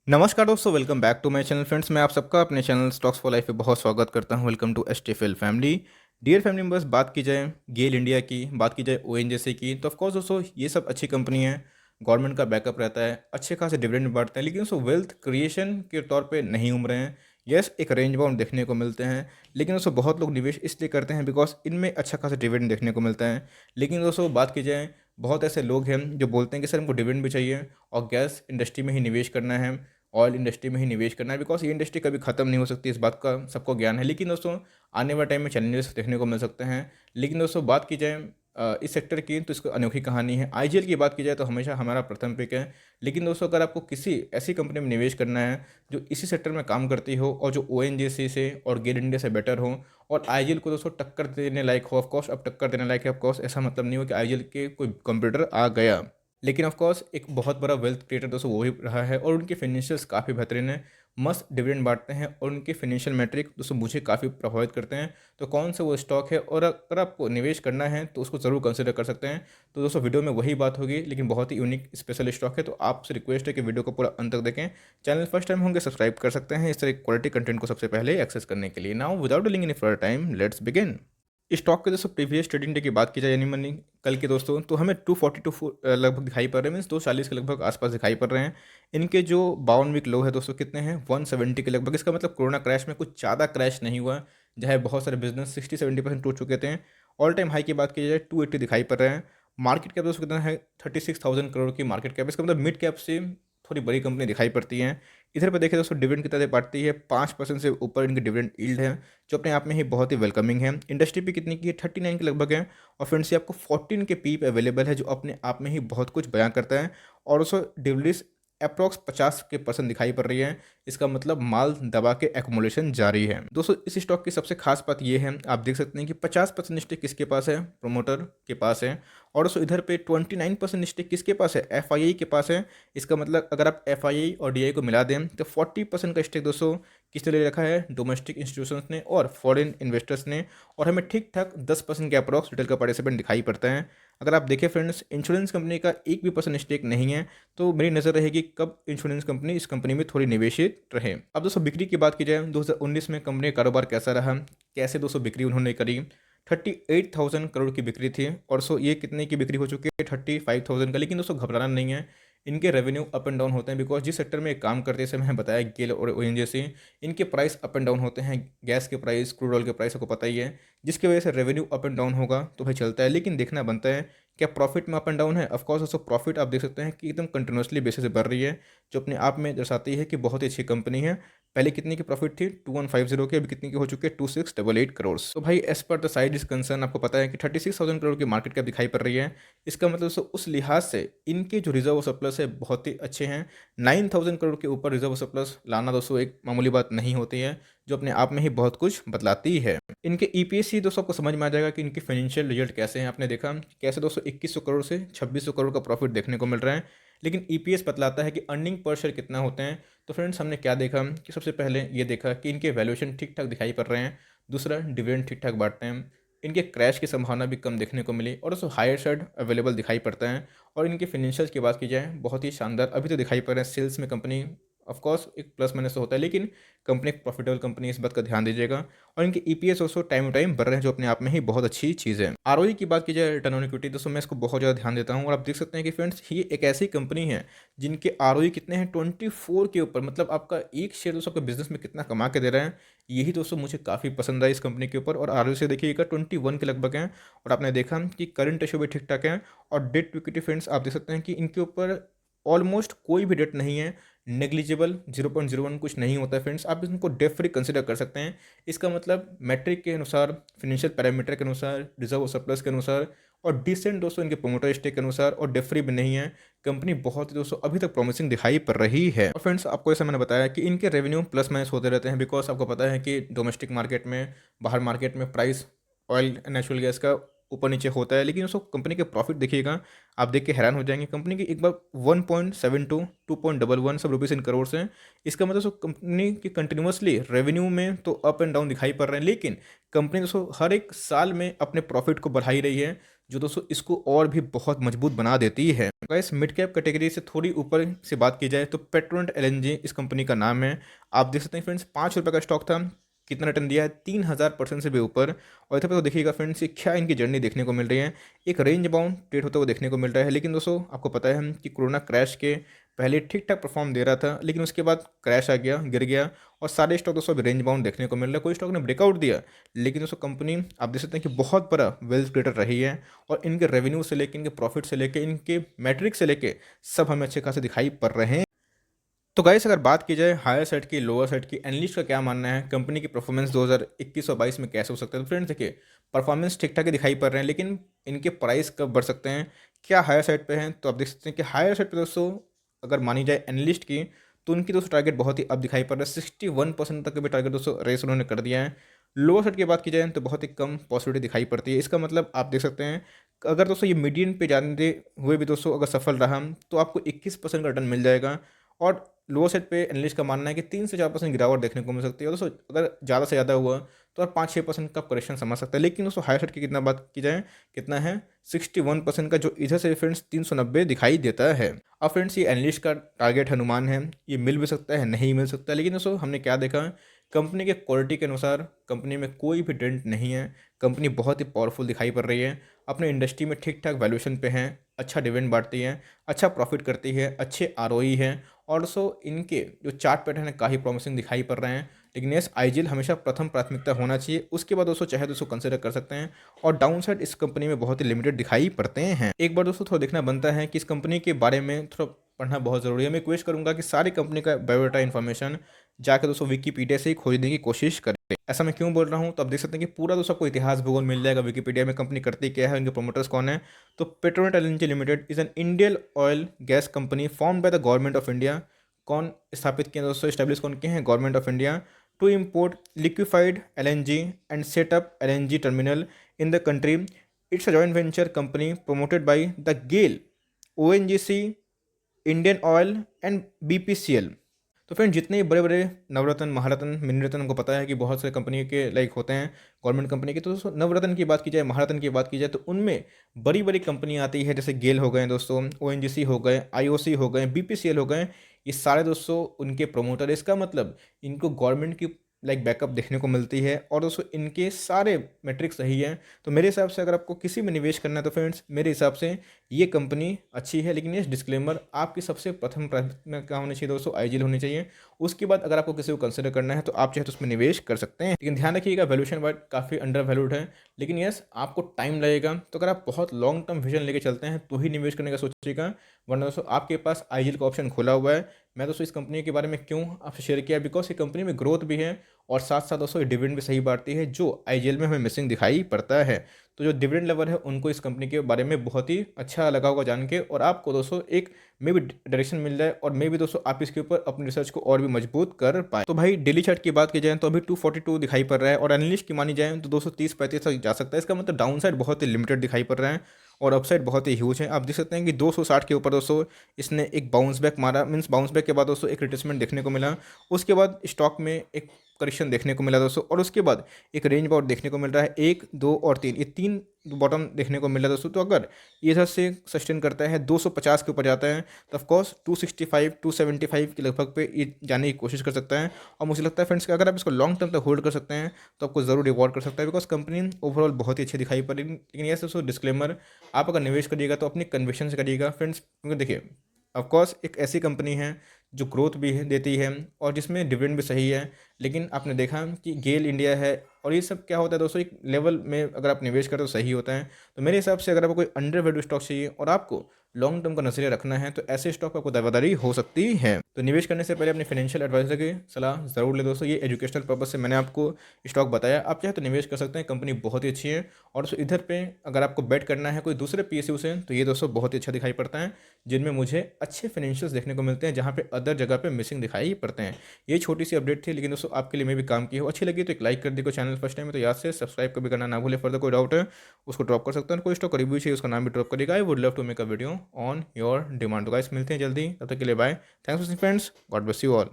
नमस्कार दोस्तों, welcome back to my channel friends. मैं आप सबका अपने चैनल स्टॉक्स फॉर लाइफ पे बहुत स्वागत करता हूं। Welcome to STFL family. Dear family members, बात की जाए गेल इंडिया की, बात की जाए ओएनजीसी की, तो ऑफ कोर्स दोस्तों ये सब अच्छी कंपनी है। गवर्नमेंट का बैकअप रहता है, अच्छे खासे डिविडेंड बांटते हैं, लेकिन दोस्तों वेल्थ क्रिएशन के तौर पे नहीं घूम रहे हैं। यस, एक रेंज बाउंड देखने को मिलते हैं, लेकिन दोस्तों बहुत लोग निवेश इसलिए करते हैं बिकॉज इनमें अच्छा खासा डिविडेंड देखने को मिलता है। लेकिन दोस्तों बात की जाए, बहुत ऐसे लोग हैं जो बोलते हैं कि सर हमको डिविडेंड भी चाहिए और गैस इंडस्ट्री में ही निवेश करना है, ऑयल इंडस्ट्री में ही निवेश करना है, बिकॉज ये इंडस्ट्री कभी ख़त्म नहीं हो सकती, इस बात का सबको ज्ञान है। लेकिन दोस्तों आने वाले टाइम में चैलेंजेस देखने को मिल सकते हैं। लेकिन दोस्तों बात की जाए इस सेक्टर की, तो इसको अनोखी कहानी है। आईजीएल की बात की जाए तो हमेशा हमारा प्रथम पिक है। लेकिन दोस्तों अगर आपको किसी ऐसी कंपनी में निवेश करना है जो इसी सेक्टर में काम करती हो और जो ओएनजीसी से और गेल इंडिया से बेटर हो और आईजीएल को दोस्तों टक्कर देने लायक हो, ऑफकोर्स अब टक्कर देने लायक है। ऑफकोर्स ऐसा मतलब नहीं हो कि आईजीएल के कोई कंप्यूटर आ गया, लेकिन ऑफ कोर्स एक बहुत बड़ा वेल्थ क्रिएटर दोस्तों वो ही रहा है और उनके फाइनेंशियल्स काफ़ी बेहतरीन है। मस्त डिविडेंड बांटते हैं और उनके फाइनेंशियल मैट्रिक दोस्तों मुझे काफ़ी प्रभावित करते हैं। तो कौन सा वो स्टॉक है और अगर आपको निवेश करना है तो उसको ज़रूर कंसिडर कर सकते हैं। तो दोस्तों वीडियो में वही बात होगी, लेकिन बहुत ही यूनिक स्पेशल स्टॉक है, तो आपसे रिक्वेस्ट है कि वीडियो को पूरा अंत तक देखें। चैनल फर्स्ट टाइम होंगे सब्सक्राइब कर सकते हैं इस तरह क्वालिटी कंटेंट को सबसे पहले एक्सेस करने के लिए। Now without dealing any further time, let's begin. Stock के दोस्तों प्रीवियस ट्रेडिंग डे की बात की जाए यानी मनी कल के दोस्तों, तो हमें 242 लगभग दिखाई पड़ रहे हैं, मीन्स 240 के लगभग आसपास दिखाई पड़ रहे हैं। इनके जो 52 वीक लो है दोस्तों कितने हैं, 170 के लगभग। इसका मतलब कोरोना क्रैश में कुछ ज़्यादा क्रैश नहीं हुआ, जहाँ बहुत सारे बिजनेस 60-70% टूट चुके थे। ऑल टाइम हाई की बात की जाए 280 दिखाई पड़ रहे हैं। मार्केट कैप दोस्तों कितना है, 36,000 करोड़ की मार्केट कैप। इसका मतलब मिड कैप से थोड़ी बड़ी कंपनी दिखाई पड़ती हैं। इधर पर देखें दोस्तों डिविडेंड कितना दे पाती है, 5% से ऊपर इनकी डिविडेंड यील्ड है, जो अपने आप में ही बहुत ही वेलकमिंग है। इंडस्ट्री भी कितनी की है, 39 के लगभग है। और फ्रेंड्स ये आपको 14 के पी अवेलेबल है, जो अपने आप में ही बहुत कुछ बयां करता है। और उसको डिविडेंड्स अप्रॉक्स 50% दिखाई पड़ रही है। इसका मतलब माल दबा के एक्मुलेशन जारी है। दोस्तों इस स्टॉक की सबसे खास बात यह है, आप देख सकते हैं कि 50% स्टेक किसके पास है, प्रोमोटर के पास है। और दोस्तों इधर पे 29% स्टेक किसके पास है, एफआईआई के पास है। इसका मतलब अगर आप एफआईआई और डीआई को मिला दें तो 40% का स्टेक दोस्तों किसने ले रखा है, डोमेस्टिक इंस्टीट्यूशंस ने और फॉरेन इन्वेस्टर्स ने। और हमें ठीक ठाक 10% के अप्रॉक्स रिटेल का पार्टिसिपेंट दिखाई पड़ता है। अगर आप देखें फ्रेंड्स, इंश्योरेंस कंपनी का एक भी परसेंट स्टेक नहीं है, तो मेरी नज़र रहेगी कब इंश्योरेंस कंपनी इस कंपनी में थोड़ी निवेशित रहे। अब दोस्तों बिक्री की बात की जाए, 2019 में कंपनी का कारोबार कैसा रहा, कैसे दोस्तों बिक्री उन्होंने करी, 38,000 करोड़ की बिक्री थी। और सो ये कितने की बिक्री हो चुकी है, 35,000 का। लेकिन दोस्तों घबराना नहीं है, इनके रेवेन्यू अप एंड डाउन होते हैं, बिकॉज जिस सेक्टर में ये काम करते हैं, जैसे मैंने बताया गेल और ओएनजीसी, इनके प्राइस अप एंड डाउन होते हैं। गैस के प्राइस, क्रूड ऑयल के प्राइस आपको पता ही है, जिसकी वजह से रेवेन्यू अप एंड डाउन होगा तो भाई चलता है। लेकिन देखना बनता है क्या प्रॉफिट में अप एंड डाउन है। ऑफकोर्स दोस्तों प्रॉफिट आप देख सकते हैं कि एकदम कंटिन्यूसली बेसिस से बढ़ रही है, जो अपने आप में दर्शाती है कि बहुत ही अच्छी कंपनी है। पहले कितने की प्रॉफिट थी, 2150 की, अभी कितनी की हो चुकी है, 2688 करोड़। तो भाई as per the side is concern, आपको पता है कि 36,000 करोड़ की मार्केट कैप दिखाई पड़ रही है। इसका मतलब दोस्तों उस लिहाज से इनके जो रिजर्व सरप्लस है बहुत ही अच्छे हैं। 9,000 करोड़ के ऊपर रिजर्व सरप्लस लाना दोस्तों एक मामूली बात नहीं होती है, जो अपने आप में ही बहुत कुछ बतलाती है। इनके ईपीएस ही दोस्तों आपको समझ में आ जाएगा कि इनके फाइनेंशियल रिजल्ट कैसे हैं। आपने देखा कैसे दोस्तों 2100 करोड़ से 2600 करोड़ का प्रॉफिट देखने को मिल रहा है। लेकिन ईपीएस बतलाता है कि अर्निंग पर शेयर कितना होते हैं। तो फ्रेंड्स हमने क्या देखा कि सबसे पहले ये देखा कि इनके वैल्यूएशन ठीक ठाक दिखाई पड़ रहे हैं। दूसरा, डिविडेंड ठीक ठाक बांटते हैं। इनके क्रैश की संभावना भी कम देखने को मिली और दोस्तों हायर साइड अवेलेबल दिखाई पड़ता है। और इनके फाइनेंशियल्स की बात की जाए बहुत ही शानदार अभी तो दिखाई पड़ रहे हैं। सेल्स में कंपनी ऑफ कोर्स एक प्लस माइनस तो होता है, लेकिन कंपनी एक प्रॉफिटेबल कंपनी, इस बात का ध्यान दीजिएगा। और इनके ईपीएस दोस्तों टाइम टू टाइम बढ़ रहे हैं, जो अपने आप में ही बहुत अच्छी चीज़ है। आरओई की बात की जाए, रिटर्न ऑन इक्विटी, दोस्तों मैं इसको बहुत ज़्यादा ध्यान देता हूँ। और आप देख सकते हैं कि फ्रेंड्स ये एक ऐसी कंपनी है जिनके आरओई कितने हैं, 24 के ऊपर। मतलब आपका एक शेयर दोस्तों आपके बिजनेस में कितना कमा के दे रहा है, यही दोस्तों मुझे काफ़ी पसंद आया इस कंपनी के ऊपर। और आरओई से देखिएगा 21 के लगभग हैं। और आपने देखा कि करंट रेशियो भी ठीक ठाक है। और डेट टू इक्विटी फ्रेंड्स आप देख सकते हैं कि इनके ऊपर ऑलमोस्ट कोई भी डेट नहीं है, नेग्लिजिबल 0.01 कुछ नहीं होता है। फ्रेंड्स आप इनको डेट फ्री कंसिडर कर सकते हैं। इसका मतलब मैट्रिक के अनुसार, फाइनेंशियल पैरामीटर के अनुसार, रिजर्व और सरप्लस के अनुसार और डिसेंट दोस्तों इनके प्रोमोटर स्टेक के अनुसार और डेट फ्री भी नहीं है। कंपनी बहुत ही दोस्तों अभी तक प्रॉमिसिंग दिखाई पड़ रही है। और फ्रेंड्स आपको ऐसा मैंने बताया कि इनके रेवेन्यू प्लस माइनस होते रहते हैं, बिकॉज आपको पता है कि डोमेस्टिक मार्केट में, बाहर मार्केट में प्राइस ऑयल नेचुरल गैस का ऊपर नीचे होता है। लेकिन उसको कंपनी के प्रॉफिट देखिएगा, आप देख के हैरान हो जाएंगे। कंपनी की एक बार 1.72 2.11 सब रुपीज़ इन करोड़ हैं। इसका मतलब दोस्तों कंपनी की कंटिन्यूसली रेवेन्यू में तो अप एंड डाउन दिखाई पड़ रहे हैं, लेकिन कंपनी दोस्तों हर एक साल में अपने प्रॉफिट को बढ़ा ही रही है, जो दोस्तों इसको और भी बहुत मजबूत बना देती है। गाइस मिड कैप कैटेगरी से थोड़ी ऊपर से बात की जाए तो पेट्रोनेट एलएनजी इस कंपनी का नाम है। आप देख सकते हैं फ्रेंड्स, ₹5 का स्टॉक था, कितना रिटर्न दिया है, 3000% से भी ऊपर। और इधर पे तो देखिएगा फ्रेंड्स, ये क्या इनकी जर्नी देखने को मिल रही है, एक रेंज बाउंड ट्रेड होता हुआ देखने को मिल रहा है। लेकिन दोस्तों आपको पता है कि कोरोना क्रैश के पहले ठीक ठाक परफॉर्म दे रहा था, लेकिन उसके बाद क्रैश आ गया, गिर गया, और सारे स्टॉक दोस्तों अभी रेंज बाउंड देखने को मिल रहा है। कोई स्टॉक ने ब्रेकआउट दिया, लेकिन दोस्तों कंपनी आप देख सकते हैं कि बहुत बड़ा वेल्थ क्रिएटर रही है, और इनके रेवेन्यू से लेकर, इनके प्रॉफिट से लेकर, इनके मैट्रिक से लेकर सब हमें अच्छे खासे दिखाई पड़ रहे हैं। तो गाइस अगर बात की जाए हायर सेट की, लोअर सेट की, एनालिस्ट का क्या मानना है, कंपनी की परफॉर्मेंस 2021 और 22 में कैसे हो सकता है, तो फ्रेंड्स देखिए, परफॉर्मेंस ठीक ठाक ही दिखाई पड़ रहे हैं, लेकिन इनके प्राइस कब बढ़ सकते हैं, क्या हायर साइड पे हैं, तो आप देख सकते हैं कि हायर साइड पे दोस्तों अगर मानी जाए एनालिस्ट की, तो उनकी दोस्तों टारगेट बहुत ही अब दिखाई पड़ रहा है, 61% तक के भी टारगेट दोस्तों रेस उन्होंने कर दिया है। लोअर साइड की बात की जाए तो बहुत ही कम पॉसिबिलिटी दिखाई पड़ती है। इसका मतलब आप देख सकते हैं, अगर दोस्तों ये मीडियन पे जाने हुए भी दोस्तों अगर सफल रहा, तो आपको 21% का रिटर्न मिल जाएगा। और लोअर साइड पे एनालिस्ट का मानना है कि 3 से 4% गिरावट देखने को मिल सकती है। और दोस्तों अगर ज़्यादा से ज़्यादा हुआ तो आप 5-6% का करेक्शन समझ सकते हैं। लेकिन दोस्तों हायर साइड की कितना बात की जाए, कितना है, 61% का, जो इधर से फ्रेंड्स 390 दिखाई देता है। अब फ्रेंड्स ये एनालिस्ट का टारगेट अनुमान है, ये मिल भी सकता है, नहीं मिल सकता है, लेकिन दोस्तों हमने क्या देखा, कंपनी के क्वालिटी के अनुसार कंपनी में कोई भी डेंट नहीं है, कंपनी बहुत ही पावरफुल दिखाई पड़ रही है, अपने इंडस्ट्री में ठीक ठाक वैल्यूएशन पे हैं, अच्छा डिविडेंड बांटती है, अच्छा प्रॉफिट करती है, अच्छे आरओई है, और सो इनके जो चार्ट पैटर्न है काफ़ी प्रॉमिसिंग दिखाई पड़ रहे हैं। लेकिन यस, आईजीएल हमेशा प्रथम प्राथमिकता होना चाहिए, उसके बाद दोस्तों चाहे दोस्तों कंसिडर कर सकते हैं। और डाउन साइड इस कंपनी में बहुत ही लिमिटेड दिखाई पड़ते हैं। एक बार दोस्तों थोड़ा देखना बनता है कि इस कंपनी के बारे में थोड़ा पढ़ना बहुत ज़रूरी है। मैं रिक्वेस्ट करूंगा कि सारी कंपनी का बायोडाटा इन्फॉर्मेशन जाकर दोस्तों विकीपीडिया से ही खोजने की कोशिश करें। ऐसा मैं क्यों बोल रहा हूँ, तो आप देख सकते हैं कि पूरा दोस्तों आपको इतिहास भूगोल मिल जाएगा विकीपीडिया में, कंपनी करती क्या है, उनके प्रोमोटर्स कौन है। तो Petronet LNG limited is an Indian oil gas company formed by the government of India. कौन स्थापित किया दोस्तों, स्टैब्लिश कौन किए हैं, government of India, to import liquefied LNG and set up LNG terminal in the country. It's a joint venture company promoted by the GAIL, ONGC, Indian Oil and BPCL. तो friend जितने भी बड़े बड़े नवरत्न, महारत्न, मिनीरत्न, हमको पता है कि बहुत सारे कंपनी के लाइक होते हैं गवर्नमेंट कंपनी के, तो दोस्तों नवरत्न की बात की जाए, महारत्न की बात की जाए, तो उनमें बड़ी बड़ी कंपनियां आती है, जैसे गेल हो गए दोस्तों, ओएनजीसी हो गए, आईओसी हो गए, बीपीसीएल हो गए, ये सारे दोस्तों उनके प्रमोटर। इसका मतलब इनको गवर्नमेंट की लाइक बैकअप देखने को मिलती है, और दोस्तों इनके सारे मैट्रिक्स सही हैं। तो मेरे हिसाब से अगर आपको किसी में निवेश करना है तो फ्रेंड्स मेरे हिसाब से ये कंपनी अच्छी है। लेकिन ये डिस्क्लेमर, आपकी सबसे प्रथम प्राथमिकता क्या होनी चाहिए दोस्तों, आईजीएल होनी चाहिए। उसके बाद अगर आपको किसी को कंसिडर करना है तो आप चाहे तो उसमें निवेश कर सकते हैं, लेकिन ध्यान रखिएगा वैल्यूएशन वाइज काफ़ी अंडर वैल्यूड है। लेकिन यस, आपको टाइम लगेगा, तो अगर आप बहुत लॉन्ग टर्म विजन लेके चलते हैं तो ही निवेश करने का सोचिएगा, वरना दोस्तों आपके पास आईजीएल का ऑप्शन खुला हुआ है। मैं दोस्तों इस कंपनी के बारे में क्यों आपसे शेयर किया, बिकॉज ये कंपनी में ग्रोथ भी है, और साथ साथ दोस्तों डिविडेंड भी सही बांटती है, जो आईजीएल में हमें मिसिंग दिखाई पड़ता है। तो जो डिविडेंड लेवल है उनको इस कंपनी के बारे में बहुत ही अच्छा लगा होगा जान के, और आपको दोस्तों एक मे भी डायरेक्शन मिल जाए, और मे भी दोस्तों आप इसके ऊपर अपनी रिसर्च को और भी मजबूत कर पाए। तो भाई डेली चार्ट की बात की जाए तो अभी 242 दिखाई पड़ रहा है, और एनालिस्ट की मानी जाए तो 230-35 तक जा सकता है। इसका मतलब डाउन साइड बहुत ही लिमिटेड दिखाई पड़ रहा है, और अपसाइड बहुत ही ह्यूज है। आप देख सकते हैं कि 260 के ऊपर दोस्तों इसने एक बाउंस बैक मारा, मीन्स बाउंस बैक के बाद दोस्तों एक रिट्रेसमेंट देखने को मिला, उसके बाद स्टॉक में एक करेक्शन देखने को मिला दोस्तों, और उसके बाद एक रेंज बाउंड देखने को मिल रहा है, 1, 2 और 3, ये 3 बॉटम देखने को मिल रहा है दोस्तों। तो अगर ये इधर से सस्टेन करता है, 250 के ऊपर जाता है, तो ऑफकोर्स 265, 275 के लगभग पे ये जाने की कोशिश कर सकता है। और मुझे लगता है फ्रेंड्स कि अगर आप इसको लॉन्ग टर्म तक होल्ड कर सकते हैं तो आपको ज़रूर रिवॉर्ड कर सकता है, बिकॉज कंपनी ओवरऑल बहुत ही अच्छी दिखाई पड़ रही है। लेकिन ये दोस्तों डिस्क्लेमर, आप अगर निवेश करिएगा तो अपनी कन्विक्शन से करिएगा फ्रेंड्स, क्योंकि देखिए ऑफकोर्स एक ऐसी कंपनी है जो ग्रोथ भी देती है, और जिसमें डिविडेंड भी सही है। लेकिन आपने देखा कि गेल इंडिया है, और ये सब क्या होता है दोस्तों, एक लेवल में अगर आप निवेश करें तो सही होता है। तो मेरे हिसाब से अगर आपको कोई अंडर वैल्यू स्टॉक चाहिए और आपको लॉन्ग टर्म का नजरिया रखना है, तो ऐसे स्टॉक पर आपको दावेदारी हो सकती है। तो निवेश करने से पहले अपने फाइनेंशियल एडवाइजर की सलाह जरूर ले दोस्तों। ये एजुकेशनल पर्पज से मैंने आपको स्टॉक बताया, आप चाहे तो निवेश कर सकते हैं, कंपनी बहुत ही अच्छी है। और दोस्तों इधर पे अगर आपको बेट करना है कोई दूसरे पीएसयू से, तो ये दोस्तों बहुत ही अच्छा दिखाई पड़ता है, जिनमें मुझे अच्छे फाइनेंशियल्स देखने को मिलते हैं, जहाँ पे अदर जगह पे मिसिंग दिखाई पड़ते हैं। ये छोटी सी अपडेट थी, लेकिन दोस्तों आपके लिए मैं भी काम की हो, अच्छी लगी तो एक लाइक कर दियो, चैनल फर्स्ट टाइम है तो याद से सब्सक्राइब कभी करना ना भूले। फर्दर कोई डाउट है उसको ड्रॉप कर सकते हैं, कोई स्टॉक रिव्यू चाहिए उसका नाम भी ड्रॉप करेगा। I would love to make a video on your demand. तो गाइस मिलते हैं जल्दी, तब तक के लिए bye, thanks for friends, God bless you all.